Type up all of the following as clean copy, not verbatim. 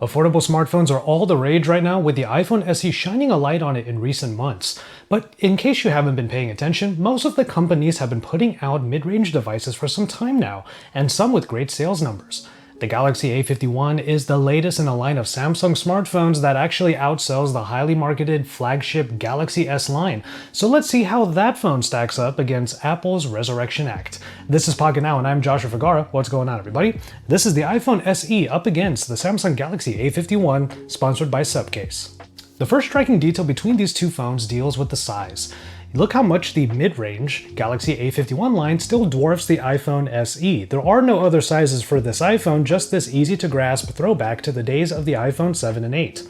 Affordable smartphones are all the rage right now, with the iPhone SE shining a light on it in recent months. But in case you haven't been paying attention, most of the companies have been putting out mid-range devices for some time now, and some with great sales numbers. The Galaxy A51 is the latest in a line of Samsung smartphones that actually outsells the highly marketed flagship Galaxy S line. So let's see how that phone stacks up against Apple's Resurrection Act. This is Pocketnow and I'm Joshua Vergara. What's going on, everybody? This is the iPhone SE up against the Samsung Galaxy A51, sponsored by Subcase. The first striking detail between these two phones deals with the size. Look how much the mid-range Galaxy A51 line still dwarfs the iPhone SE. There are no other sizes for this iPhone, just this easy-to-grasp throwback to the days of the iPhone 7 and 8.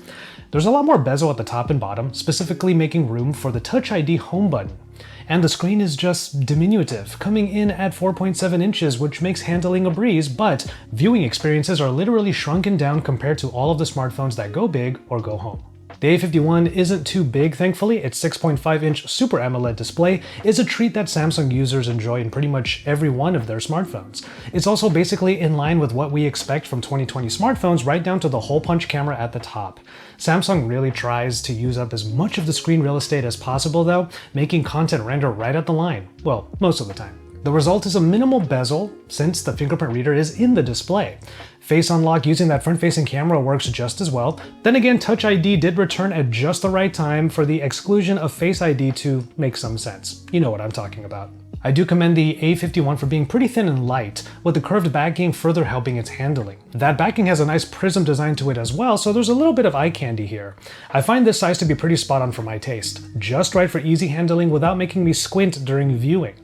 There's a lot more bezel at the top and bottom, specifically making room for the Touch ID home button. And the screen is just diminutive, coming in at 4.7 inches, which makes handling a breeze, but viewing experiences are literally shrunken down compared to all of the smartphones that go big or go home. The A51 isn't too big, thankfully. Its 6.5-inch Super AMOLED display is a treat that Samsung users enjoy in pretty much every one of their smartphones. It's also basically in line with what we expect from 2020 smartphones, right down to the hole punch camera at the top. Samsung really tries to use up as much of the screen real estate as possible though, making content render right at the line. Well, most of the time. The result is a minimal bezel, since the fingerprint reader is in the display. Face unlock using that front-facing camera works just as well. Then again, Touch ID did return at just the right time for the exclusion of Face ID to make some sense. You know what I'm talking about. I do commend the A51 for being pretty thin and light, with the curved backing further helping its handling. That backing has a nice prism design to it as well, so there's a little bit of eye candy here. I find this size to be pretty spot on for my taste. Just right for easy handling without making me squint during viewing.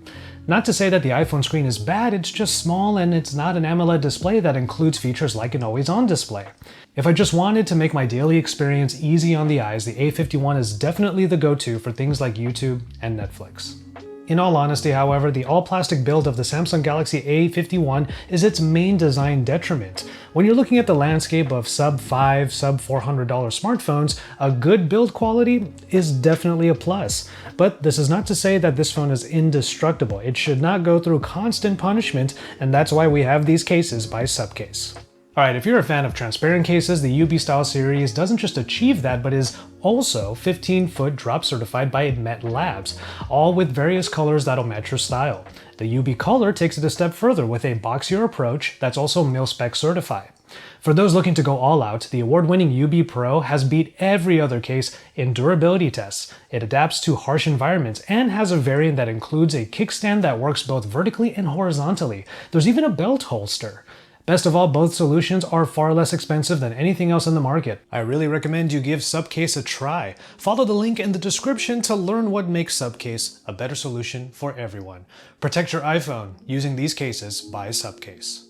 Not to say that the iPhone screen is bad, it's just small and it's not an AMOLED display that includes features like an always-on display. If I just wanted to make my daily experience easy on the eyes, the A51 is definitely the go-to for things like YouTube and Netflix. In all honesty, however, the all-plastic build of the Samsung Galaxy A51 is its main design detriment. When you're looking at the landscape of sub-$500, sub-$400 smartphones, a good build quality is definitely a plus. But this is not to say that this phone is indestructible. It should not go through constant punishment, and that's why we have these cases by Subcase. Alright, if you're a fan of transparent cases, the UB Style series doesn't just achieve that, but is also 15-foot drop certified by Met Labs, all with various colors that'll match your style. The UB Color takes it a step further with a boxier approach that's also mil-spec certified. For those looking to go all out, the award-winning UB Pro has beat every other case in durability tests. It adapts to harsh environments and has a variant that includes a kickstand that works both vertically and horizontally. There's even a belt holster. Best of all, both solutions are far less expensive than anything else in the market. I really recommend you give Subcase a try. Follow the link in the description to learn what makes Subcase a better solution for everyone. Protect your iPhone using these cases by Subcase.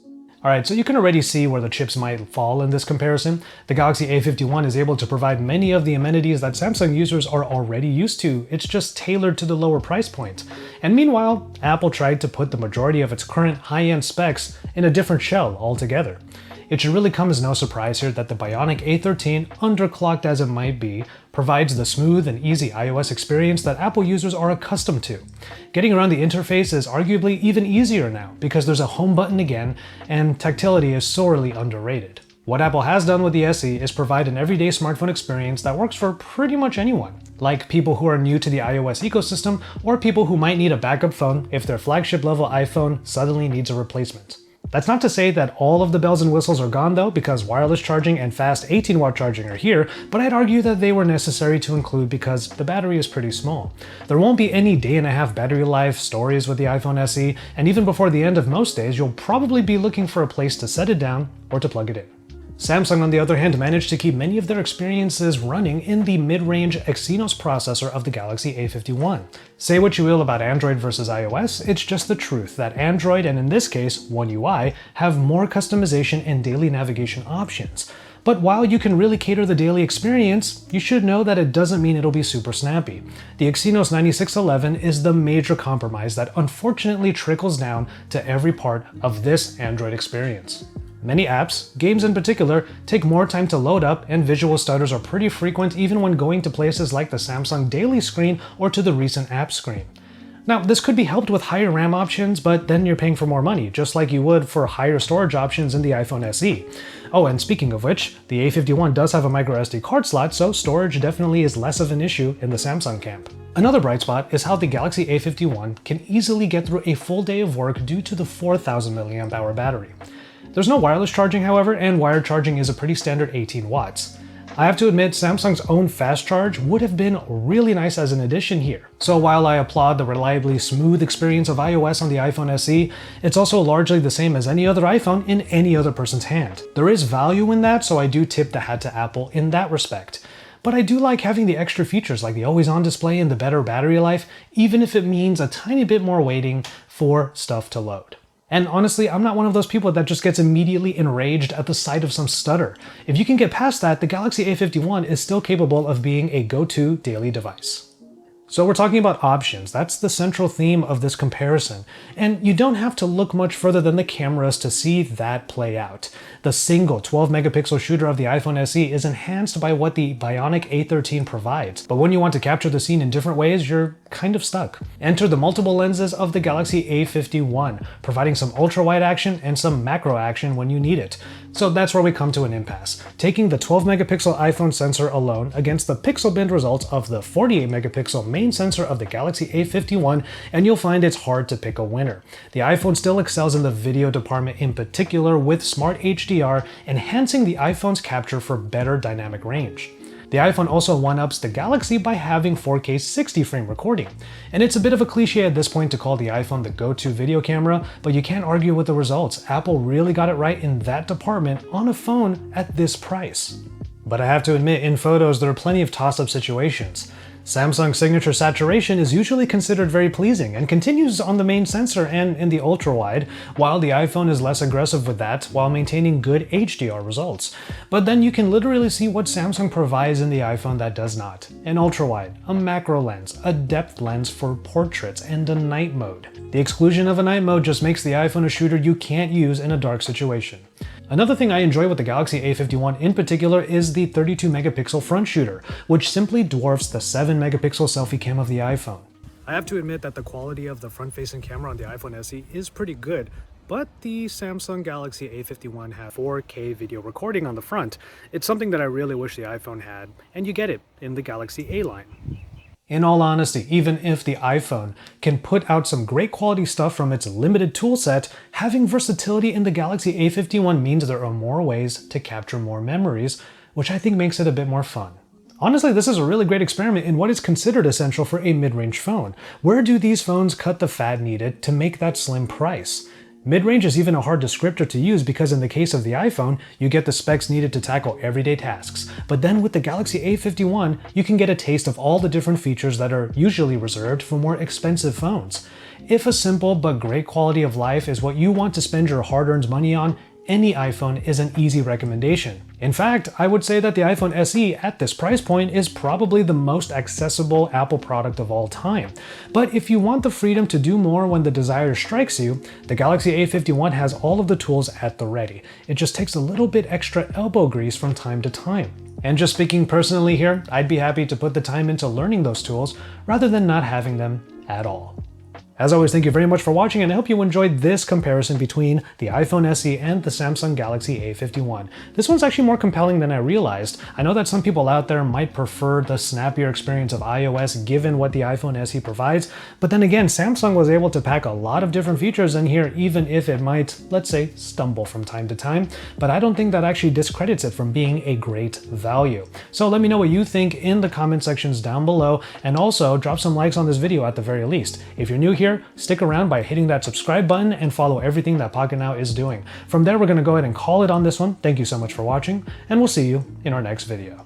Alright, so you can already see where the chips might fall in this comparison. The Galaxy A51 is able to provide many of the amenities that Samsung users are already used to. It's just tailored to the lower price point. And meanwhile, Apple tried to put the majority of its current high-end specs in a different shell altogether. It should really come as no surprise here that the Bionic A13, underclocked as it might be, provides the smooth and easy iOS experience that Apple users are accustomed to. Getting around the interface is arguably even easier now because there's a home button again, and tactility is sorely underrated. What Apple has done with the SE is provide an everyday smartphone experience that works for pretty much anyone, like people who are new to the iOS ecosystem or people who might need a backup phone if their flagship level iPhone suddenly needs a replacement. That's not to say that all of the bells and whistles are gone though, because wireless charging and fast 18-watt charging are here, but I'd argue that they were necessary to include because the battery is pretty small. There won't be any day-and-a-half battery life stories with the iPhone SE, and even before the end of most days, you'll probably be looking for a place to set it down or to plug it in. Samsung, on the other hand, managed to keep many of their experiences running in the mid-range Exynos processor of the Galaxy A51. Say what you will about Android versus iOS, it's just the truth that Android, and in this case, One UI, have more customization and daily navigation options. But while you can really cater the daily experience, you should know that it doesn't mean it'll be super snappy. The Exynos 9611 is the major compromise that unfortunately trickles down to every part of this Android experience. Many apps, games in particular, take more time to load up, and visual stutters are pretty frequent even when going to places like the Samsung Daily screen or to the recent app screen. Now, this could be helped with higher RAM options, but then you're paying for more money, just like you would for higher storage options in the iPhone SE. Oh, and speaking of which, the A51 does have a microSD card slot, so storage definitely is less of an issue in the Samsung camp. Another bright spot is how the Galaxy A51 can easily get through a full day of work due to the 4000 mAh battery. There's no wireless charging, however, and wired charging is a pretty standard 18 watts. I have to admit, Samsung's own fast charge would have been really nice as an addition here. So while I applaud the reliably smooth experience of iOS on the iPhone SE, it's also largely the same as any other iPhone in any other person's hand. There is value in that, so I do tip the hat to Apple in that respect. But I do like having the extra features like the always-on display and the better battery life, even if it means a tiny bit more waiting for stuff to load. And honestly, I'm not one of those people that just gets immediately enraged at the sight of some stutter. If you can get past that, the Galaxy A51 is still capable of being a go-to daily device. So we're talking about options. That's the central theme of this comparison. And you don't have to look much further than the cameras to see that play out. The single 12-megapixel shooter of the iPhone SE is enhanced by what the Bionic A13 provides. But when you want to capture the scene in different ways, you're kind of stuck. Enter the multiple lenses of the Galaxy A51, providing some ultra-wide action and some macro action when you need it. So that's where we come to an impasse. Taking the 12-megapixel iPhone sensor alone against the pixel bin results of the 48-megapixel main sensor of the Galaxy A51, and you'll find it's hard to pick a winner. The iPhone still excels in the video department, in particular with Smart HDR, enhancing the iPhone's capture for better dynamic range. The iPhone also one-ups the Galaxy by having 4K 60-frame recording. And it's a bit of a cliche at this point to call the iPhone the go-to video camera, but you can't argue with the results. Apple really got it right in that department on a phone at this price. But I have to admit, in photos, there are plenty of toss-up situations. Samsung's signature saturation is usually considered very pleasing and continues on the main sensor and in the ultra-wide, while the iPhone is less aggressive with that while maintaining good HDR results. But then you can literally see what Samsung provides in the iPhone that does not. An ultra-wide, a macro lens, a depth lens for portraits, and a night mode. The exclusion of a night mode just makes the iPhone a shooter you can't use in a dark situation. Another thing I enjoy with the Galaxy A51 in particular is the 32-megapixel front shooter, which simply dwarfs the 7-megapixel selfie cam of the iPhone. I have to admit that the quality of the front-facing camera on the iPhone SE is pretty good, but the Samsung Galaxy A51 has 4K video recording on the front. It's something that I really wish the iPhone had, and you get it in the Galaxy A line. In all honesty, even if the iPhone can put out some great quality stuff from its limited toolset, having versatility in the Galaxy A51 means there are more ways to capture more memories, which I think makes it a bit more fun. Honestly, this is a really great experiment in what is considered essential for a mid-range phone. Where do these phones cut the fat needed to make that slim price? Mid-range is even a hard descriptor to use because in the case of the iPhone, you get the specs needed to tackle everyday tasks. But then with the Galaxy A51, you can get a taste of all the different features that are usually reserved for more expensive phones. If a simple but great quality of life is what you want to spend your hard-earned money on, any iPhone is an easy recommendation. In fact, I would say that the iPhone SE at this price point is probably the most accessible Apple product of all time. But if you want the freedom to do more when the desire strikes you, the Galaxy A51 has all of the tools at the ready. It just takes a little bit extra elbow grease from time to time. And just speaking personally here, I'd be happy to put the time into learning those tools rather than not having them at all. As always, thank you very much for watching, and I hope you enjoyed this comparison between the iPhone SE and the Samsung Galaxy A51. This one's actually more compelling than I realized. I know that some people out there might prefer the snappier experience of iOS given what the iPhone SE provides, but then again, Samsung was able to pack a lot of different features in here, even if it might, let's say, stumble from time to time, but I don't think that actually discredits it from being a great value. So let me know what you think in the comment sections down below, and also drop some likes on this video at the very least. If you're new here, stick around by hitting that subscribe button and follow everything that Pocketnow is doing. From there, we're going to go ahead and call it on this one. Thank you so much for watching, and we'll see you in our next video.